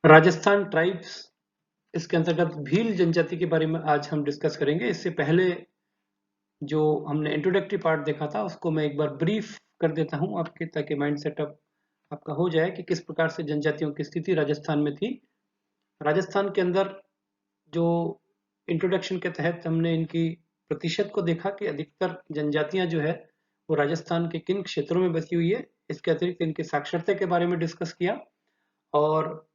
Rajasthan tribes, इसके अंतर्गत भील जनजाति के बारे में आज हम डिस्कस करेंगे। इससे पहले जो हमने इंट्रोडक्टरी पार्ट देखा था उसको मैं एक बार ब्रीफ कर देता हूं आपके, ताकि माइंड सेटअप आपका हो जाए कि किस प्रकार से जनजातियों की स्थिति राजस्थान में थी। राजस्थान के अंदर जो इंट्रोडक्शन के तहत हमने इनकी प्रतिशत को देखा कि अधिकतर जनजातियां जो है वो राजस्थान के किन क्षेत्रों में बसी हुई है। इसके अतिरिक्त इनकी साक्षरता के बारे में डिस्कस किया और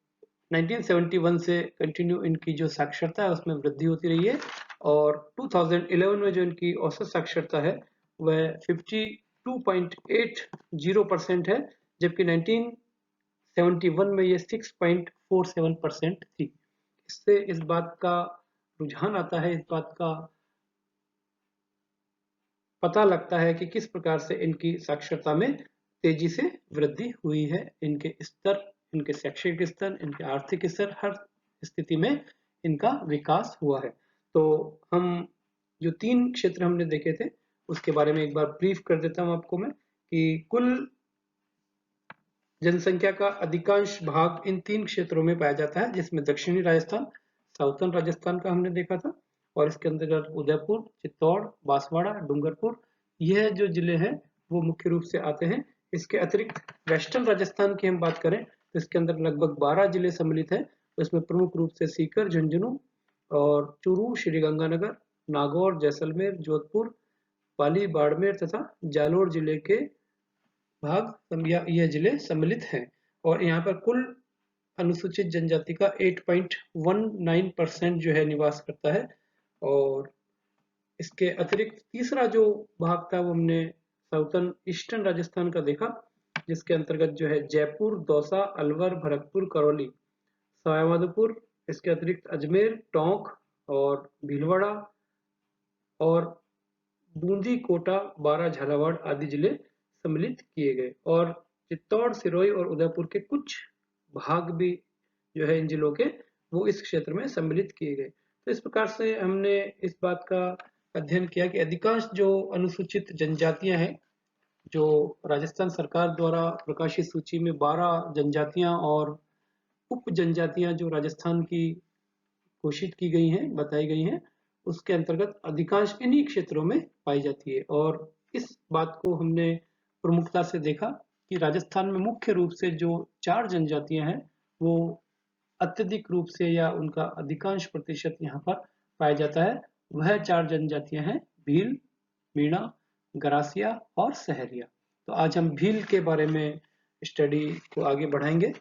1971 से कंटिन्यू इनकी जो साक्षरता है उसमें वृद्धि होती रही है और 2011 में जो इनकी औसत साक्षरता है वह 52.80% है, जबकि 1971 में ये 6.47% थी। इससे इस बात का रुझान आता है, इस बात का पता लगता है कि किस प्रकार से इनकी साक्षरता में तेजी से वृद्धि हुई है। इनके स्तर, इनके शैक्षिक स्तर, इनके आर्थिक स्तर, हर स्थिति में इनका विकास हुआ है। तो हम जो 3 क्षेत्र हमने देखे थे उसके बारे में एक बार ब्रीफ कर देता हूं आपको मैं कि कुल जनसंख्या का अधिकांश भाग इन 3 क्षेत्रों में पाया जाता है, जिसमें दक्षिणी राजस्थान, साउथर्न राजस्थान का हमने देखा था और इसके अंतर्गत उदयपुर, चित्तौड़, बांसवाड़ा, डूंगरपुर, यह जो जिले हैं वो मुख्य रूप से आते हैं। इसके अतिरिक्त वेस्टर्न राजस्थान की हम बात करें तो इसके अंदर लगभग 12 जिले सम्मिलित हैं। इसमें प्रमुख रूप से सीकर, झुंझुनू और चूरू, श्रीगंगानगर, नागौर, जैसलमेर, जोधपुर, पाली, बाड़मेर तथा जालोर जिले के भाग यह जिले सम्मिलित हैं और यहाँ पर कुल अनुसूचित जनजाति का 8.19% जो है निवास करता है। और इसके अतिरिक्त तीसरा जो भाग था वो हमने साउथर्न ईस्टर्न राजस्थान का देखा, जिसके अंतर्गत जो है जयपुर, दौसा, अलवर, भरतपुर, करौली, सवाईमाधोपुर, इसके अतिरिक्त अजमेर, टोंक और भीलवाड़ा और बूंदी, कोटा, बारा, झालावाड़ आदि जिले सम्मिलित किए गए और चित्तौड़, सिरोही और उदयपुर के कुछ भाग भी जो है इन जिलों के वो इस क्षेत्र में सम्मिलित किए गए। तो इस प्रकार से हमने इस बात का अध्ययन किया कि अधिकांश जो अनुसूचित जनजातियां हैं, जो राजस्थान सरकार द्वारा प्रकाशित सूची में 12 जनजातियां और उप जनजातियां जो राजस्थान की घोषित की गई हैं, बताई गई हैं, उसके अंतर्गत अधिकांश इन्हीं क्षेत्रों में पाई जाती है। और इस बात को हमने प्रमुखता से देखा कि राजस्थान में मुख्य रूप से जो 4 जनजातियां हैं वो अत्यधिक रूप से या उनका अधिकांश प्रतिशत यहाँ पर पाया जाता है। वह 4 जनजातियां हैं भील, मीणा, गरासिया और सहरिया। तो आज हम भील के बारे में स्टडी को आगे बढ़ाएंगे।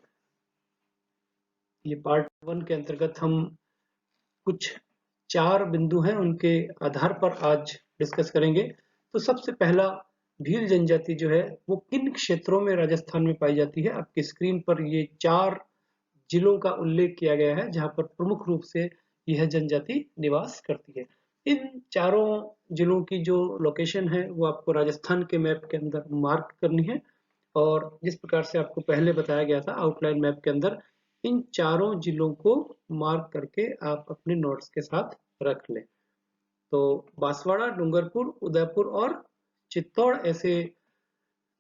ये पार्ट 1 के अंतर्गत हम कुछ 4 बिंदु हैं, उनके आधार पर आज डिस्कस करेंगे। तो सबसे पहला, भील जनजाति जो है वो किन क्षेत्रों में राजस्थान में पाई जाती है। आपकी स्क्रीन पर ये 4 जिलों का उल्लेख किया गया है जहां पर प्रमुख रूप से यह जनजाति निवास करती है। इन चारों जिलों की जो लोकेशन है वो आपको राजस्थान के मैप के अंदर मार्क करनी है और जिस प्रकार से आपको पहले बताया गया था आउटलाइन मैप के अंदर, इन चारों जिलों को मार्क करके आप अपने नोट्स के साथ रख लें। तो बांसवाड़ा, डूंगरपुर, उदयपुर और चित्तौड़ ऐसे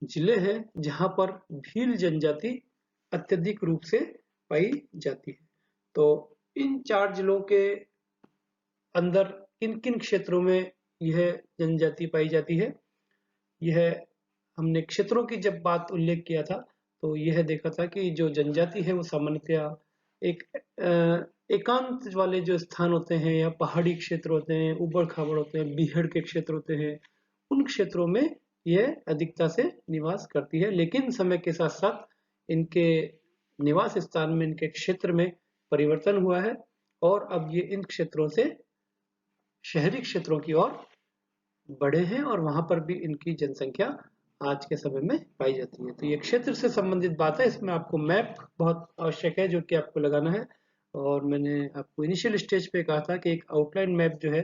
जिले हैं जहां पर भील जनजाति अत्यधिक रूप से पाई जाती है। तो इन 4 जिलों के अंदर किन किन क्षेत्रों में यह जनजाति पाई जाती है, यह हमने क्षेत्रों की जब बात उल्लेख किया था तो यह देखा था कि जो जनजाति है वो सामान्यतया एक एकांत वाले जो स्थान होते हैं या पहाड़ी क्षेत्र होते हैं, उबड़ खाबड़ होते हैं, बीहड़ के क्षेत्र होते हैं, उन क्षेत्रों में यह अधिकता से निवास करती है। लेकिन समय के साथ साथ इनके निवास स्थान में, इनके क्षेत्र में परिवर्तन हुआ है और अब ये इन क्षेत्रों से शहरी क्षेत्रों की ओर बढ़े हैं और वहां पर भी इनकी जनसंख्या आज के समय में पाई जाती है। तो ये क्षेत्र से संबंधित बात है, इसमें आपको मैप बहुत आवश्यक है जो कि आपको लगाना है। और मैंने आपको इनिशियल स्टेज पे कहा था कि एक आउटलाइन मैप जो है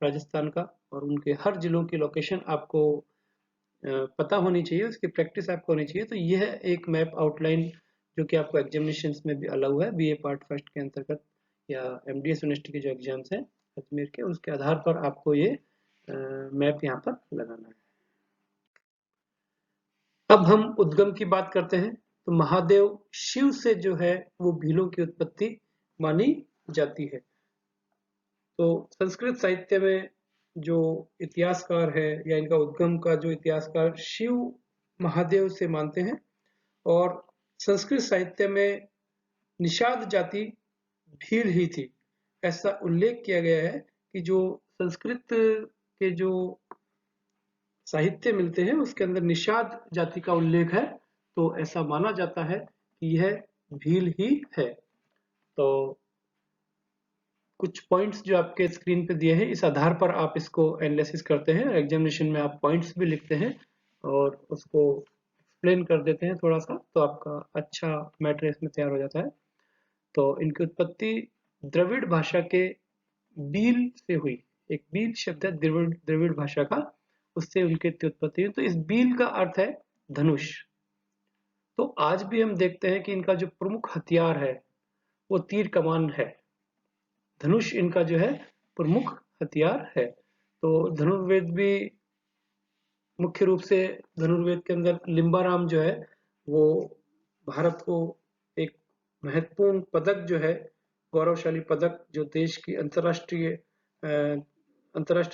राजस्थान का और उनके हर जिलों की लोकेशन आपको पता होनी चाहिए, उसकी प्रैक्टिस आपको होनी चाहिए। तो यह एक मैप आउटलाइन जो कि आपको एग्जामिनेशन में भी अलाउ है, बीए पार्ट फर्स्ट के अंतर्गत या एमडीएस यूनिवर्सिटी के जो एग्जाम्स हैं अजमेर के, उसके आधार पर आपको ये मैप यहाँ पर लगाना है। अब हम उद्गम की बात करते हैं। तो महादेव शिव से जो है वो भीलों की उत्पत्ति मानी जाती है। तो संस्कृत साहित्य में जो इतिहासकार है या इनका उद्गम का जो इतिहासकार शिव महादेव से मानते हैं, और संस्कृत साहित्य में निषाद जाति भील ही थी, ऐसा उल्लेख किया गया है कि जो संस्कृत के जो साहित्य मिलते हैं उसके अंदर निषाद जाति का उल्लेख है, तो ऐसा माना जाता है कि यह भील ही है। तो कुछ पॉइंट्स जो आपके स्क्रीन पे दिए हैं, इस आधार पर आप इसको एनालिसिस करते हैं, एग्जामिनेशन में आप पॉइंट्स भी लिखते हैं और उसको एक्सप्लेन कर देते हैं थोड़ा सा, तो आपका अच्छा मैटर इसमें तैयार हो जाता है। तो इनकी उत्पत्ति द्रविड़ भाषा के बील से हुई। एक बील शब्द है द्रविड़ भाषा का, उससे उनकी उत्पत्ति हुई। तो इस बील का अर्थ है धनुष। तो आज भी हम देखते हैं कि इनका जो प्रमुख हथियार है वो तीर कमान है। धनुष इनका जो है प्रमुख हथियार है। तो धनुर्वेद भी मुख्य रूप से, धनुर्वेद के अंदर लिम्बाराम जो है वो भारत को एक महत्वपूर्ण पदक जो है, गौरवशाली पदक, जो देश की अंतर्राष्ट्रीय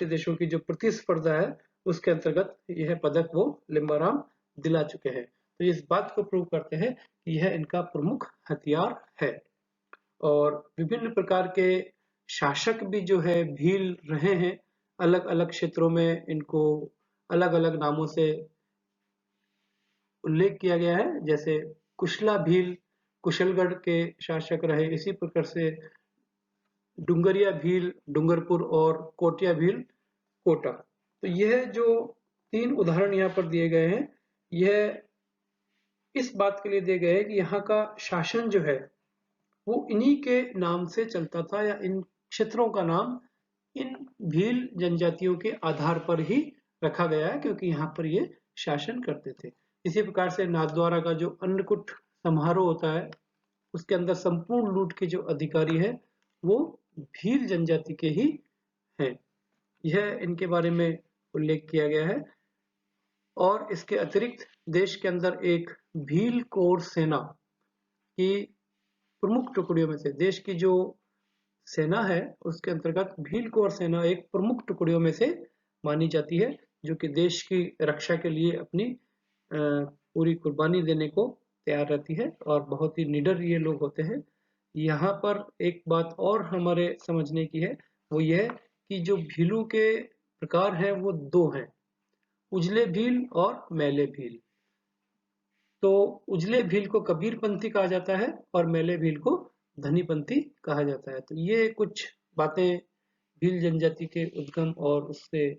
देशों की जो प्रतिस्पर्धा है उसके अंतर्गत यह पदक वो लिम्बाराम दिला चुके हैं। तो इस बात को प्रूव करते हैं कि यह इनका प्रमुख हथियार है। और विभिन्न प्रकार के शासक भी जो है भील रहे हैं, अलग अलग क्षेत्रों में इनको अलग अलग नामों से उल्लेख किया गया है। जैसे कुशला भील कुशलगढ़ के शासक रहे, इसी प्रकार से डुंगरिया भील डूंगरपुर और कोटिया भील कोटा। तो यह जो 3 उदाहरण यहाँ पर दिए गए हैं, यह इस बात के लिए दिए गए हैं कि यहाँ का शासन जो है वो इन्हीं के नाम से चलता था, या इन क्षेत्रों का नाम इन भील जनजातियों के आधार पर ही रखा गया है, क्योंकि यहाँ पर ये शासन करते थे। इसी प्रकार से नाथद्वारा का जो अन्नकूट समारोह होता है, उसके अंदर संपूर्ण लूट के जो अधिकारी है वो भील जनजाति के ही हैं। यह इनके बारे में उल्लेख किया गया है। और इसके अतिरिक्त देश के अंदर एक भील कोर सेना की प्रमुख टुकड़ियों में से, देश की जो सेना है उसके अंतर्गत भील कोर सेना एक प्रमुख टुकड़ियों में से मानी जाती है, जो कि देश की रक्षा के लिए अपनी पूरी कुर्बानी देने को तैयार रहती है, और बहुत ही निडर ये लोग होते हैं। यहाँ पर एक बात और हमारे समझने की है, वो यह कि जो भीलू के प्रकार हैं वो 2 हैं, उजले भील और मैले भील। तो उजले भील को कबीरपंथी कहा जाता है और मैले भील को धनीपंथी कहा जाता है। तो ये कुछ बातें भील जनजाति के उद्गम और उससे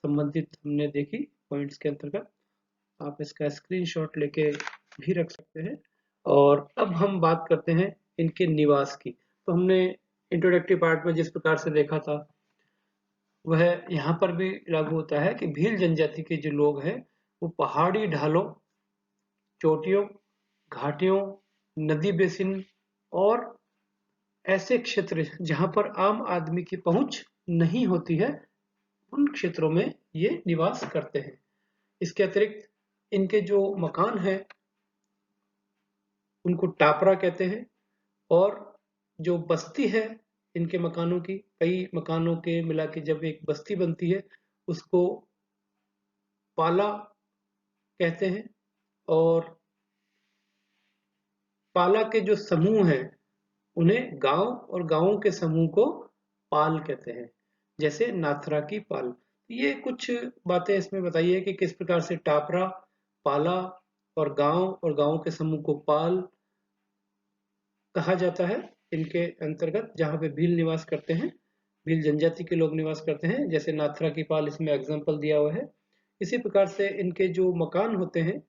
संबंधित हमने देखी पॉइंट्स के अंतर्गत। आप इसका स्क्रीनशॉट लेके भी रख सकते हैं। और अब हम बात करते हैं इनके निवास की। तो हमने इंट्रोडक्टरी पार्ट में जिस प्रकार से देखा था वह यहाँ पर भी लागू होता है कि भील जनजाति के जो लोग हैं वो पहाड़ी ढालों, चोटियों, घाटियों, नदी बेसिन और ऐसे क्षेत्र जहां पर आम आदमी की पहुंच नहीं होती है, उन क्षेत्रों में ये निवास करते हैं। इसके अतिरिक्त इनके जो मकान हैं उनको टापरा कहते हैं, और जो बस्ती है इनके मकानों की, कई मकानों के मिला के जब एक बस्ती बनती है उसको पाला कहते हैं। और पाला के जो समूह हैं उन्हें गांव, और गांवों के समूह को पाल कहते हैं, जैसे नाथरा की पाल। ये कुछ बातें इसमें बताइए कि किस प्रकार से टापरा, पाला और गांव के समूह को पाल कहा जाता है इनके अंतर्गत, जहां पे भील निवास करते हैं, भील जनजाति के लोग निवास करते हैं, जैसे नाथरा की पाल इसमें एग्जाम्पल दिया हुआ है। इसी प्रकार से इनके जो मकान होते हैं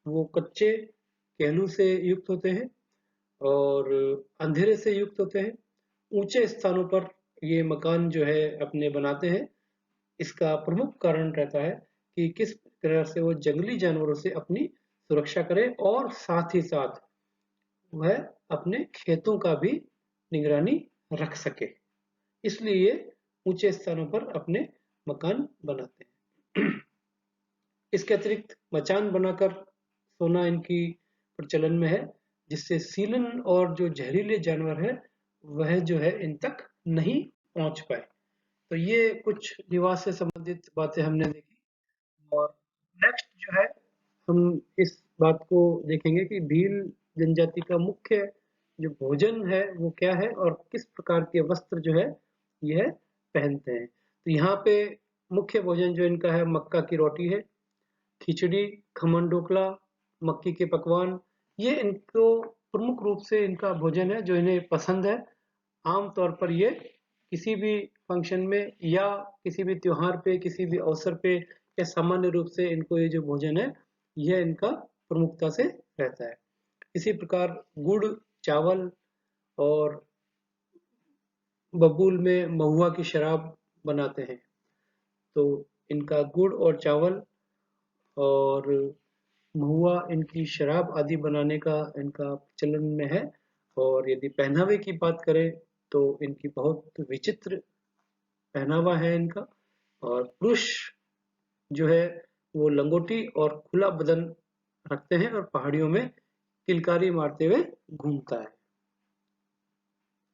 वो कच्चे कहलू से युक्त होते हैं और अंधेरे से युक्त होते हैं। ऊंचे स्थानों पर ये मकान जो है अपने बनाते हैं। इसका प्रमुख कारण रहता है कि किस तरह से वो जंगली जानवरों से अपनी सुरक्षा करें, और साथ ही साथ वह अपने खेतों का भी निगरानी रख सके, इसलिए ये ऊंचे स्थानों पर अपने मकान बनाते हैं। इसके अतिरिक्त मचान बनाकर सोना इनकी प्रचलन में है, जिससे सीलन और जो जहरीले जानवर है वह जो है इन तक नहीं पहुंच पाए। तो ये कुछ निवास से संबंधित बातें हमने देखी। और नेक्स्ट जो है हम इस बात को देखेंगे कि भील जनजाति का मुख्य जो भोजन है वो क्या है और किस प्रकार के वस्त्र जो है यह पहनते हैं। तो यहाँ पे मुख्य भोजन जो इनका है मक्का की रोटी है, खिचड़ी, खमन ढोकला, मक्की के पकवान, ये इनको प्रमुख रूप से इनका भोजन है जो इन्हें पसंद है। आम तौर पर ये किसी भी फंक्शन में या किसी भी त्योहार पे, किसी भी अवसर पे या सामान्य रूप से इनको ये जो भोजन है यह इनका प्रमुखता से रहता है। इसी प्रकार गुड़, चावल और बबूल में महुआ की शराब बनाते हैं। तो इनका गुड़ और चावल और महुआ इनकी शराब आदि बनाने का इनका चलन में है। और यदि पहनावे की बात करें तो इनकी बहुत विचित्र पहनावा है इनका। और पुरुष जो है वो लंगोटी और खुला बदन रखते हैं और पहाड़ियों में किलकारी मारते हुए घूमता है।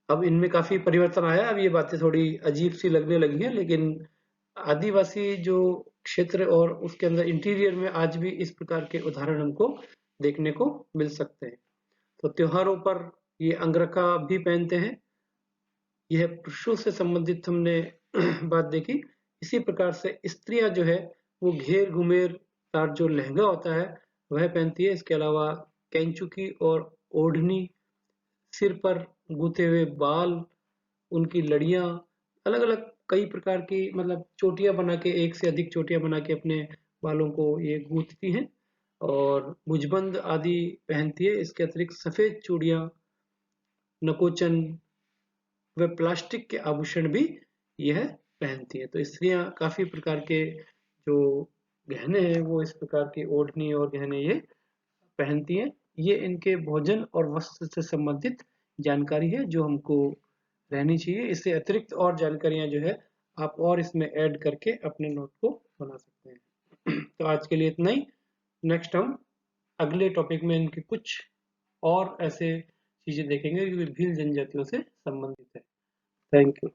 अब इनमें काफी परिवर्तन आया, अब ये बातें थोड़ी अजीब सी लगने लगी हैं, लेकिन आदिवासी जो क्षेत्र और उसके अंदर इंटीरियर में आज भी इस प्रकार के उदाहरण हमको देखने को मिल सकते हैं। तो त्योहारों पर ये अंगरखा भी पहनते हैं। यह पुरुषों से संबंधित हमने बात देखी। इसी प्रकार से स्त्रियां जो है वो घेर घुमेर तार जो लहंगा होता है वह पहनती है। इसके अलावा कैंचुकी और ओढ़नी, सिर पर गूंथे हुए बाल, उनकी लड़ियां, अलग अलग कई प्रकार की मतलब चोटियां बना के, एक से अधिक चोटियां बना के अपने बालों को ये गूंथती हैं और मुजबंद आदि पहनती है। इसके अतिरिक्त सफेद चूड़ियां, नकोचन व प्लास्टिक के आभूषण भी यह पहनती है। तो स्त्रियां काफी प्रकार के जो गहने हैं वो इस प्रकार की ओढ़नी और गहने ये पहनती हैं। ये इनके भोजन और वस्त्र से संबंधित जानकारी है जो हमको रहनी चाहिए। इससे अतिरिक्त और जानकारियां जो है आप और इसमें ऐड करके अपने नोट को बना सकते हैं। तो आज के लिए इतना ही। नेक्स्ट हम अगले टॉपिक में इनके कुछ और ऐसे चीजें देखेंगे जो भील जनजातियों से संबंधित है। Thank you.